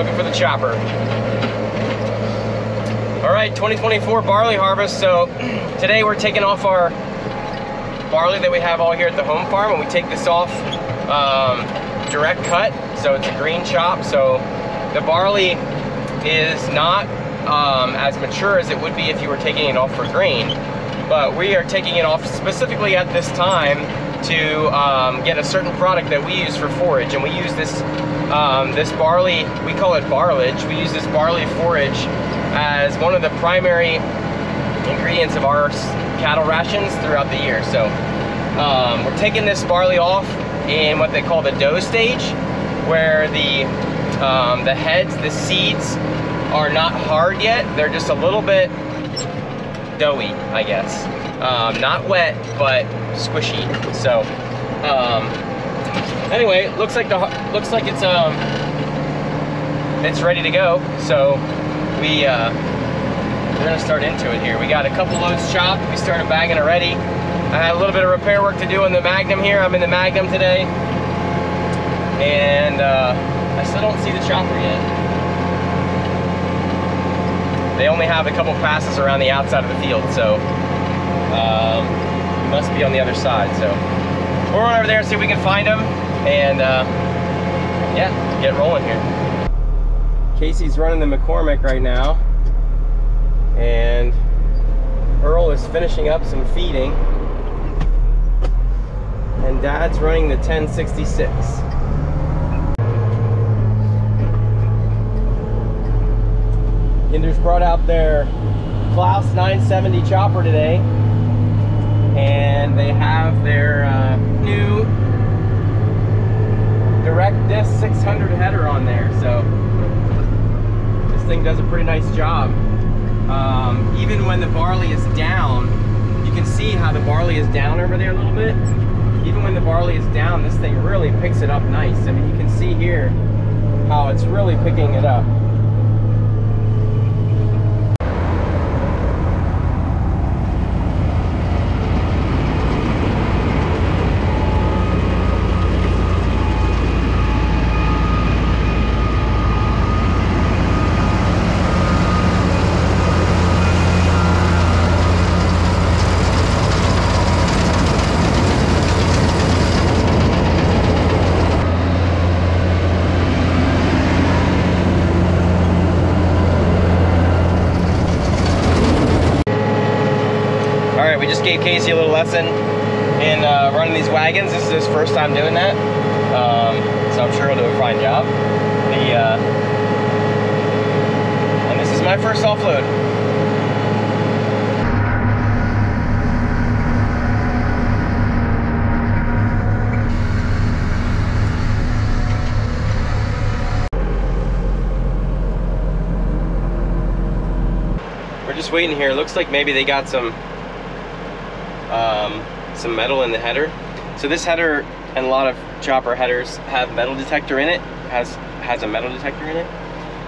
looking for the chopper. All right, 2024 barley harvest. So today we're taking off our barley that we have all here at the home farm, and we take this off direct cut, so it's a green chop. So the barley is not as mature as it would be if you were taking it off for grain, but we are taking it off specifically at this time to get a certain product that we use for forage. And we use this this barley, we call it barlage. We use this barley forage as one of the primary ingredients of our cattle rations throughout the year. So we're taking this barley off in what they call the dough stage, where the heads, the seeds, are not hard yet. They're just a little bit doughy, I guess. Not wet, but squishy. So anyway, looks like it's ready to go. So we're gonna start into it here. We got a couple loads chopped. We started bagging already. I had a little bit of repair work to do in the Magnum here. I'm in the Magnum today, and I still don't see the chopper yet. They only have a couple passes around the outside of the field, so must be on the other side. So we'll run over there and see if we can find them, and yeah, get rolling here. Casey's running the McCormick right now, and Earl is finishing up some feeding, and Dad's running the 1066. Kinder's brought out their Klaus 970 chopper today, and they have their new direct disc 600 header on there. So this thing does a pretty nice job. Even when the barley is down, you can see how the barley is down over there a little bit. Even when the barley is down, this thing really picks it up nice. I mean, you can see here how it's really picking it up. We just gave Casey a little lesson in running these wagons. This is his first time doing that, so I'm sure he'll do a fine job. And this is my first offload. We're just waiting here. Looks like maybe they got some metal in the header. So this header and a lot of chopper headers have metal detector in it, has a metal detector in it,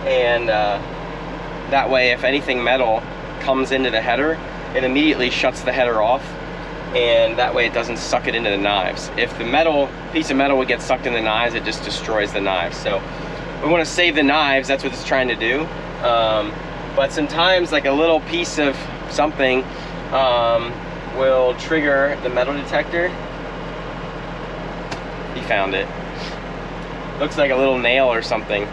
and that way if anything metal comes into the header, it immediately shuts the header off, and that way it doesn't suck it into the knives. If the piece of metal would get sucked in the knives, it just destroys the knives. So we want to save the knives, that's what it's trying to do. But sometimes like a little piece of something will trigger the metal detector. He found it. Looks like a little nail or something.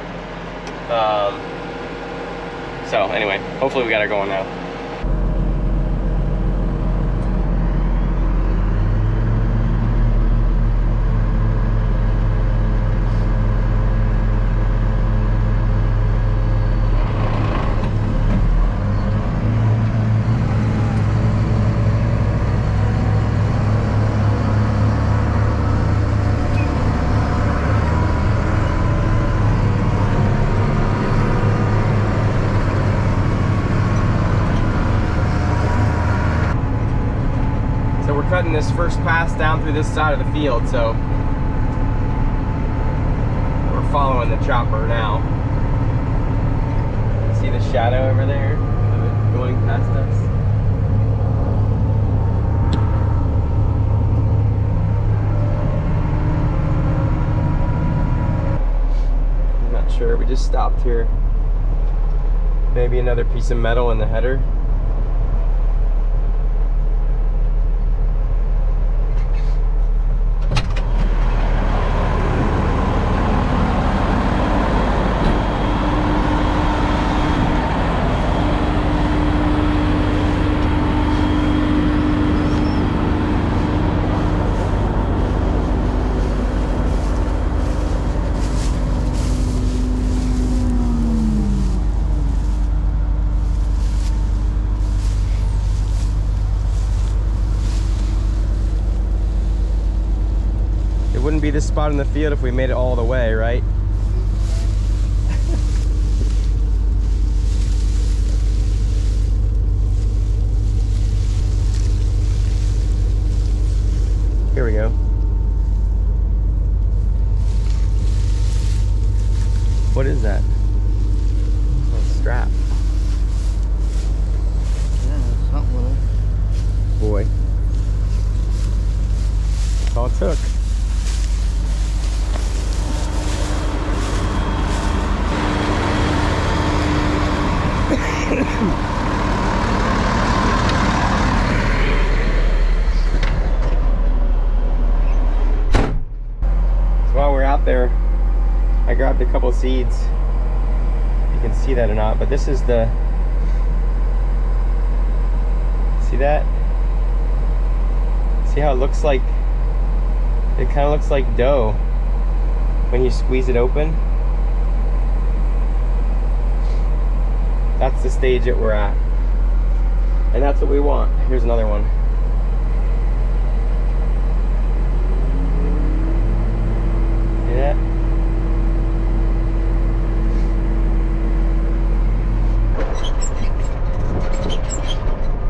So anyway, hopefully we got her going now. Cutting this first pass down through this side of the field, so we're following the chopper now. See the shadow over there of it going past us? I'm not sure. We just stopped here. Maybe another piece of metal in the header. Wouldn't be this spot in the field if we made it all the way, right? Here we go. What is that? A strap. Yeah, something with it. Boy. That's all it took. So while we're out there, I grabbed a couple seeds. You can see that or not, but this is the, see that? See how it looks like, it kind of looks like dough when you squeeze it open. That's the stage that we're at. And that's what we want. Here's another one. See that?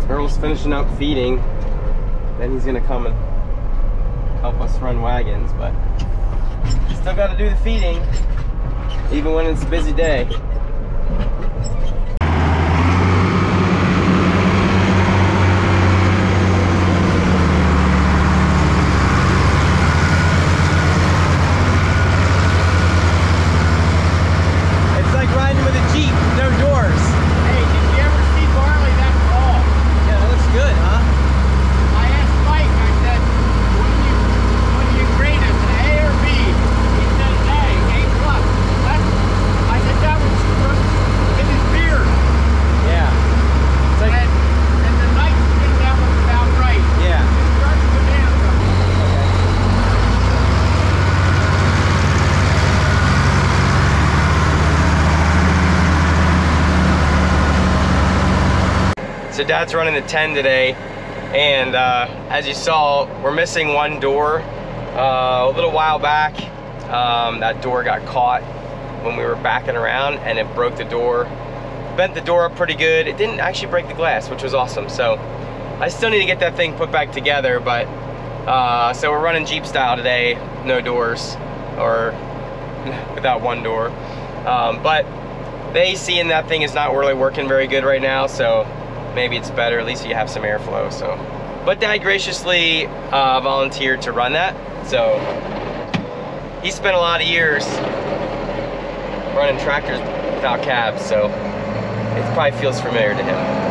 Earl's finishing up feeding. Then he's gonna come and help us run wagons, but still gotta do the feeding, even when it's a busy day. So Dad's running the 10 today, and as you saw, we're missing one door. A little while back, that door got caught when we were backing around, and it broke the door, bent the door up pretty good. It didn't actually break the glass, which was awesome. So I still need to get that thing put back together, but so we're running Jeep style today, no doors, or without one door. But the AC in that thing is not really working very good right now, so maybe it's better, at least you have some airflow. So, but Dad graciously volunteered to run that. So he spent a lot of years running tractors without cabs, so it probably feels familiar to him.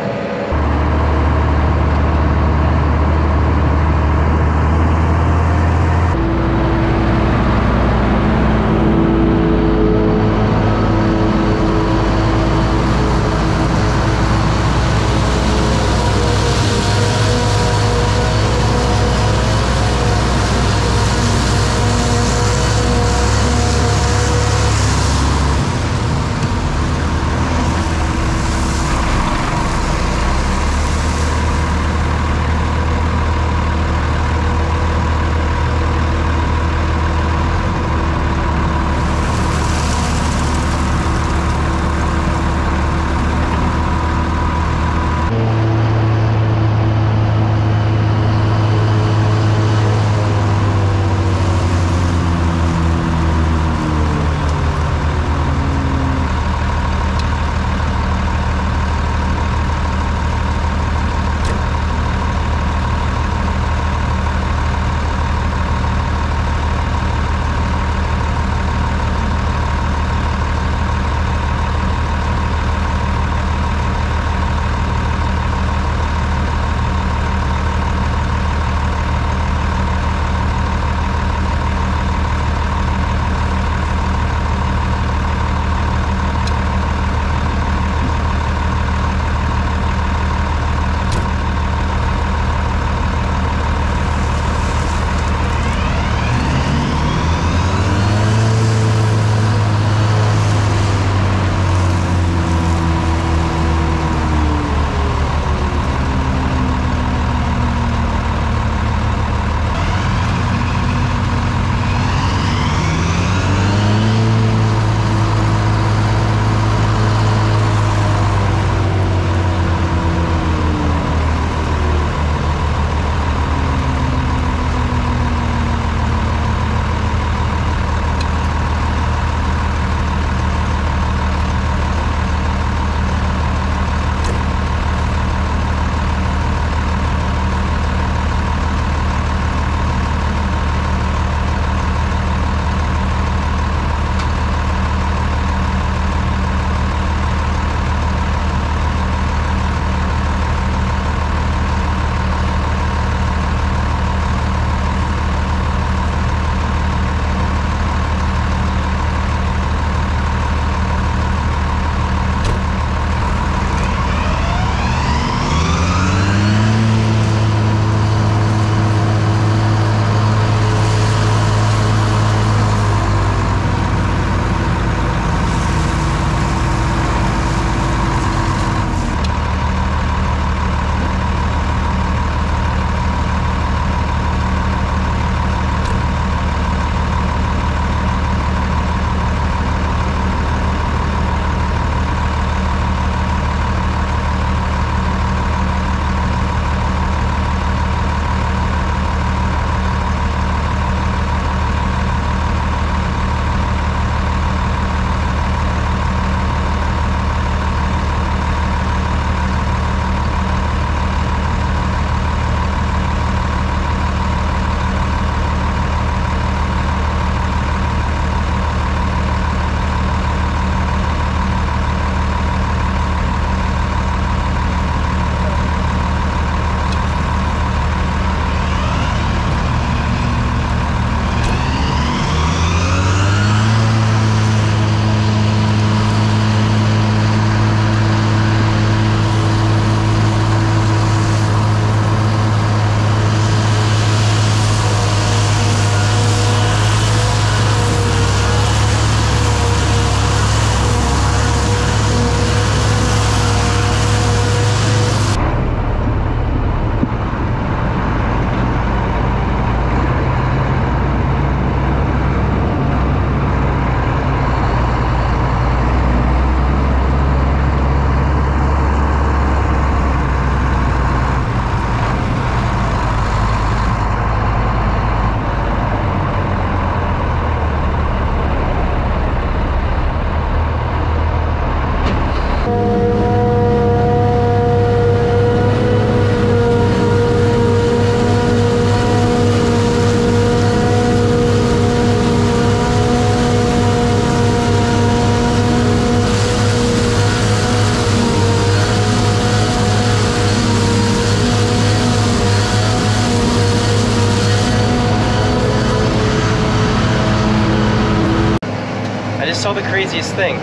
the craziest thing.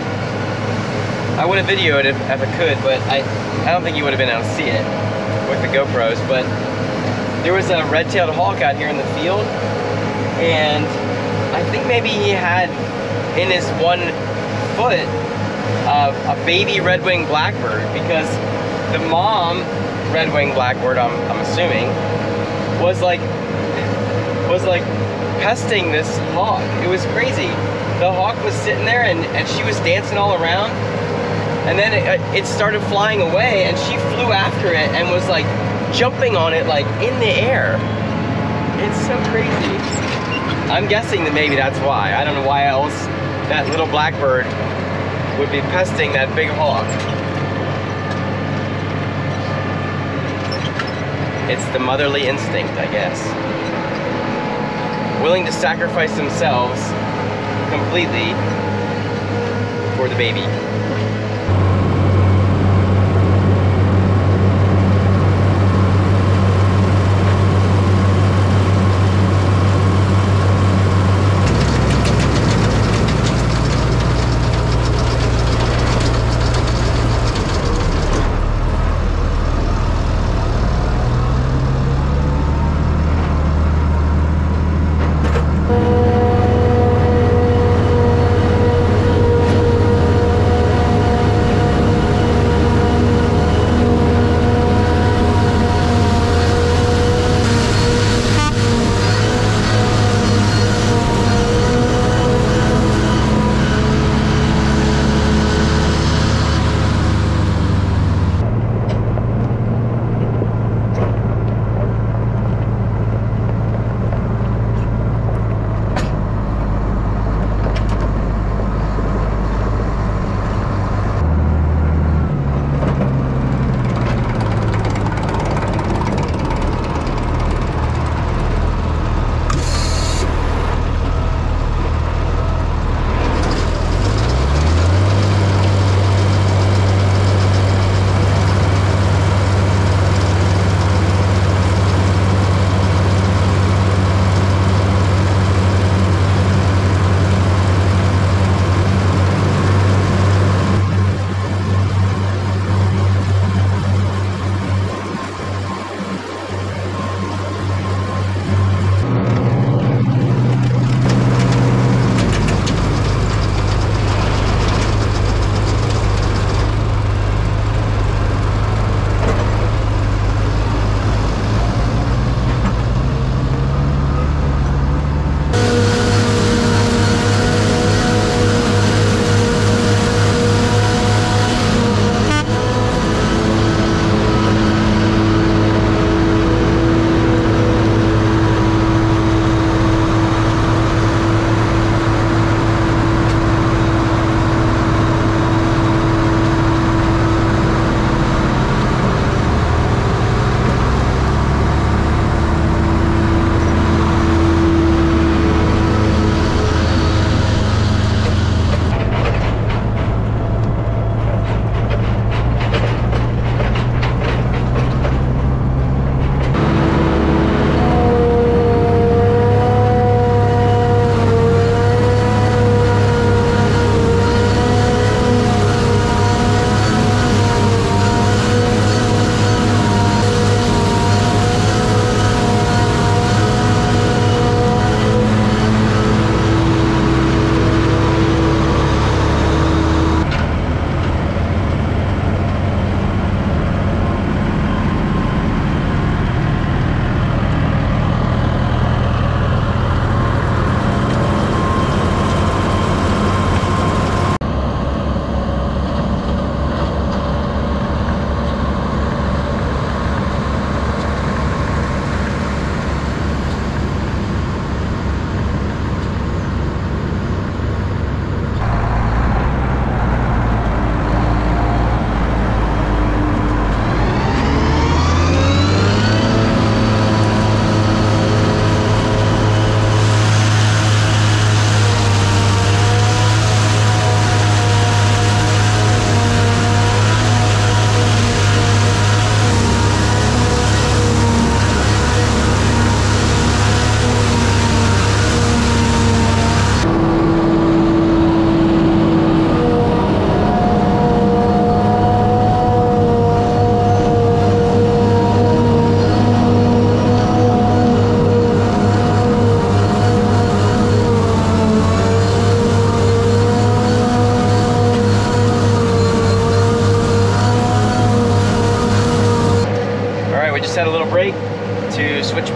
I would have videoed it if I could, but I don't think you would have been able to see it with the GoPros, but there was a red-tailed hawk out here in the field, and I think maybe he had in his one foot a baby red-winged blackbird, because the mom red-winged blackbird, I'm assuming, was like pesting this hawk. It was crazy. The hawk was sitting there and she was dancing all around, and then it started flying away, and she flew after it and was like jumping on it like in the air. It's so crazy. I'm guessing that maybe that's why. I don't know why else that little blackbird would be pesting that big hawk. It's the motherly instinct, I guess. Willing to sacrifice themselves completely for the baby.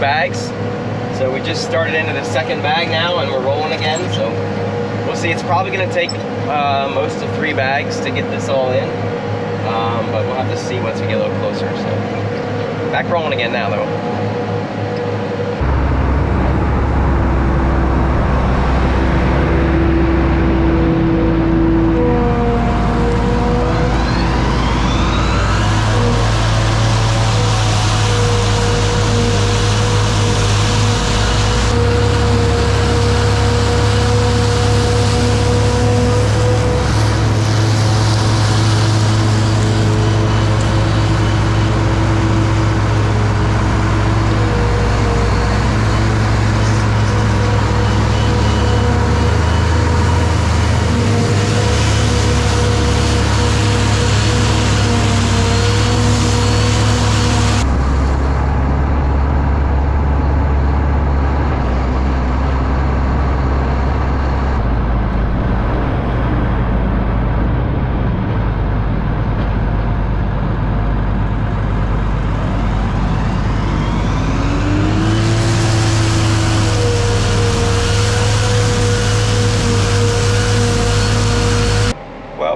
bags. So we just started into the second bag now and we're rolling again. So we'll see. It's probably gonna take most of 3 bags to get this all in. But we'll have to see once we get a little closer. So back rolling again now though.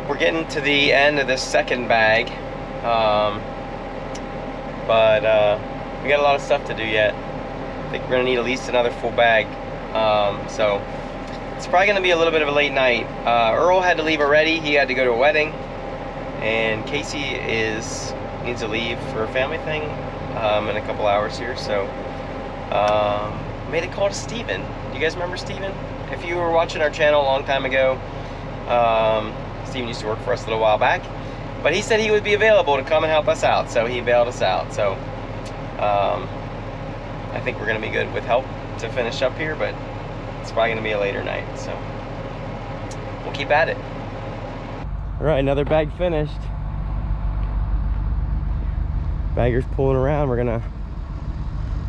We're getting to the end of this second bag, but we got a lot of stuff to do yet. I think we're gonna need at least another full bag, so it's probably gonna be a little bit of a late night. Earl had to leave already. He had to go to a wedding, and Casey needs to leave for a family thing in a couple hours here. So made a call to Steven. Do you guys remember Steven? If you were watching our channel a long time ago, Steven used to work for us a little while back, but he said he would be available to come and help us out, so he bailed us out. So I think we're gonna be good with help to finish up here, but it's probably gonna be a later night, so we'll keep at it. All right, another bag finished. Bagger's pulling around. We're gonna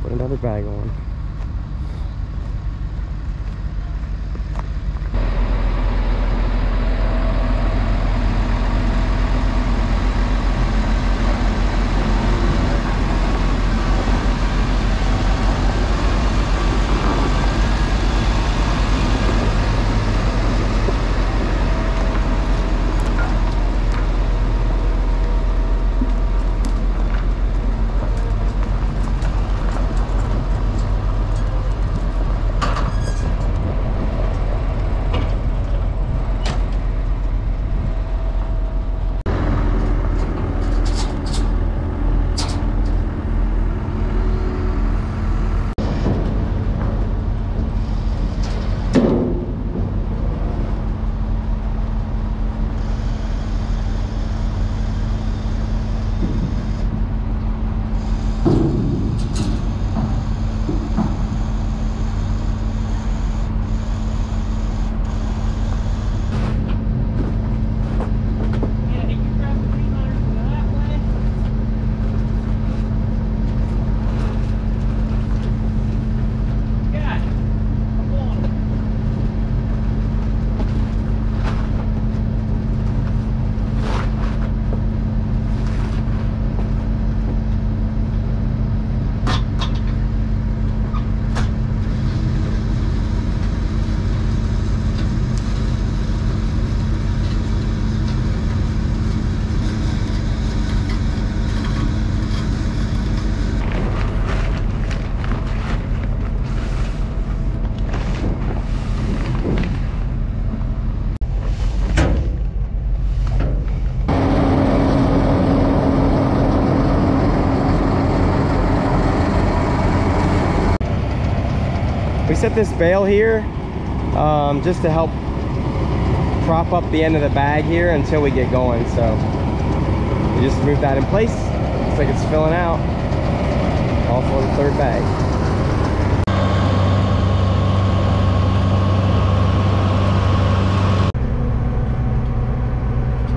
put another bag on. We set this bale here just to help prop up the end of the bag here until we get going. So we just move that in place. Looks like it's filling out. All for the third bag.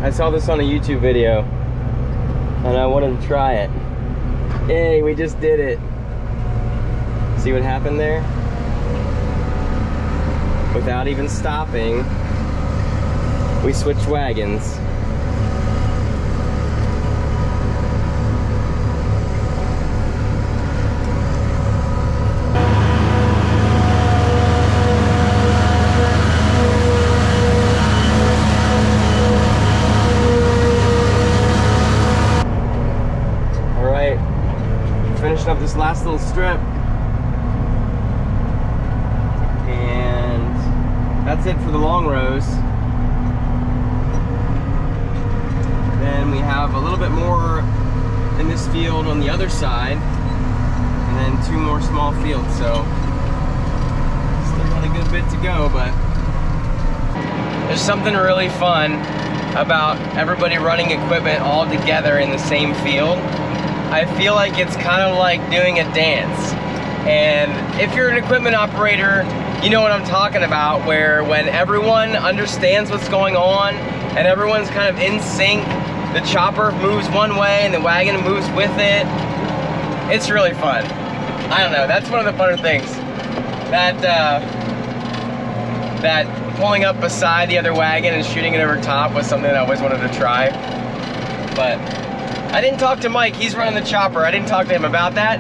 I saw this on a YouTube video and I wanted to try it. Hey, we just did it. See what happened there? Without even stopping, we switched wagons. strip. And that's it for the long rows. Then we have a little bit more in this field on the other side, and then 2 more small fields. So still got a good bit to go, but there's something really fun about everybody running equipment all together in the same field. I feel like it's kind of like doing a dance. And if you're an equipment operator, you know what I'm talking about, where when everyone understands what's going on and everyone's kind of in sync, the chopper moves one way and the wagon moves with it. It's really fun. I don't know, that's one of the funner things. That pulling up beside the other wagon and shooting it over top was something that I always wanted to try. But I didn't talk to Mike, he's running the chopper. I didn't talk to him about that.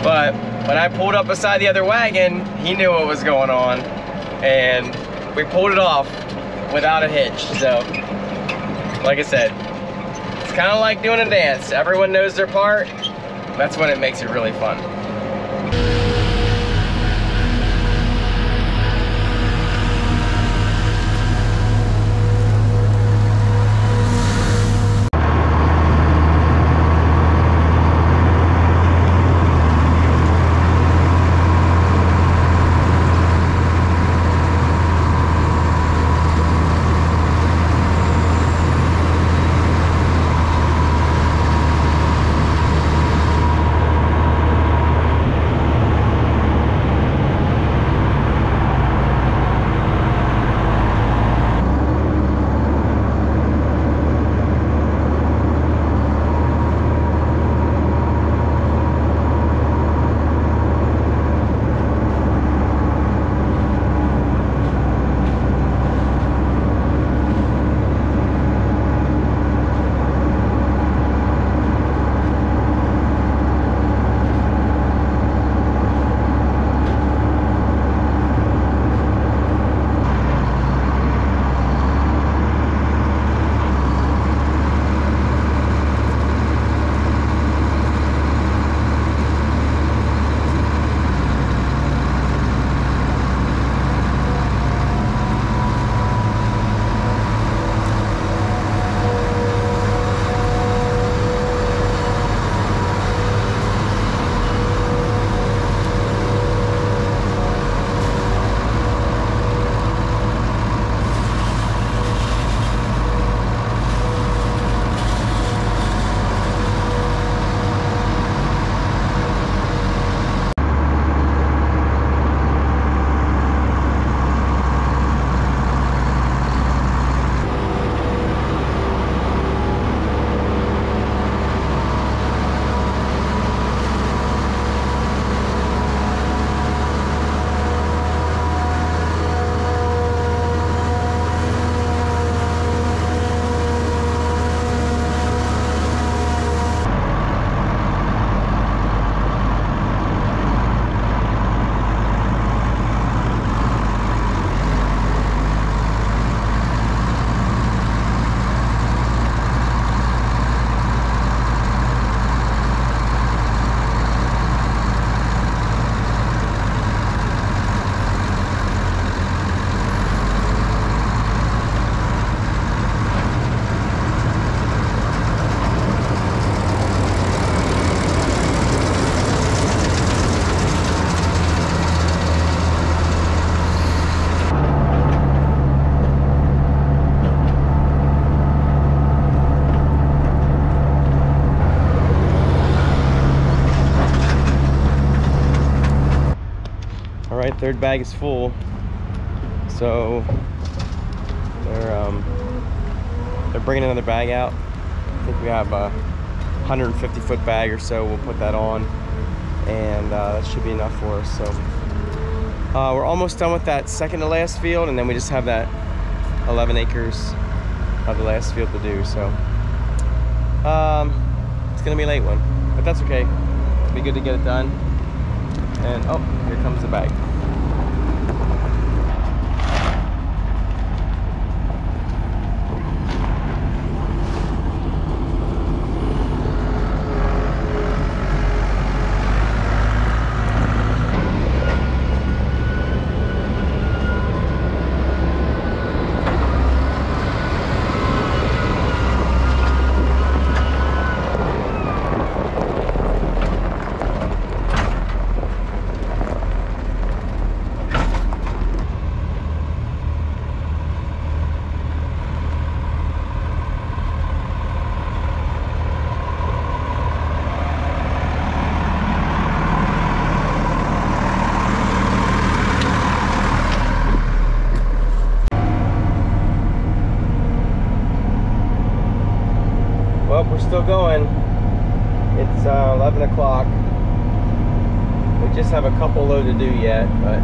But when I pulled up beside the other wagon, he knew what was going on. And we pulled it off without a hitch. So, like I said, it's kind of like doing a dance. Everyone knows their part. That's when it makes it really fun. right, third bag is full. So they're bringing another bag out. I think we have a 150-foot bag or so. We'll put that on, and that should be enough for us. So we're almost done with that second to last field, and then we just have that 11 acres of the last field to do. So it's gonna be a late one, but that's okay. It'll be good to get it done. And oh, here comes the bag. Well, we're still going. It's 11 o'clock. We just have a couple load to do yet, but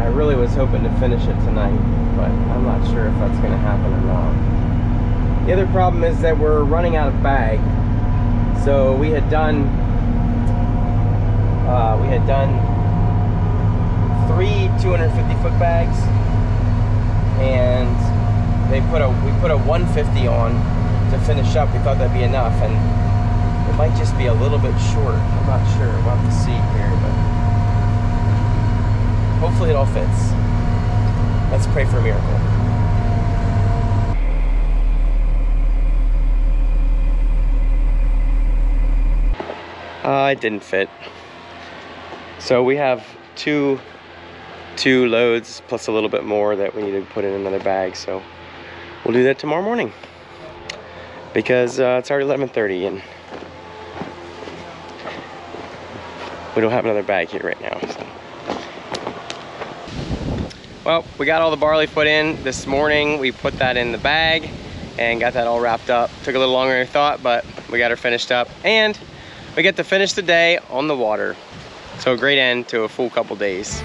I really was hoping to finish it tonight, but I'm not sure if that's going to happen or not. The other problem is that we're running out of bag. So we had done 3 250-foot bags, and we put a 150 on to finish up. We thought that'd be enough, and it might just be a little bit short. I'm not sure. We'll have to see here, but hopefully it all fits. Let's pray for a miracle. It didn't fit. So we have two loads plus a little bit more that we need to put in another bag. So we'll do that tomorrow morning, because it's already 11:30 and we don't have another bag here right now. So. Well, we got all the barley put in this morning. We put that in the bag and got that all wrapped up. Took a little longer than I thought, but we got her finished up, and we get to finish the day on the water. So a great end to a full couple days.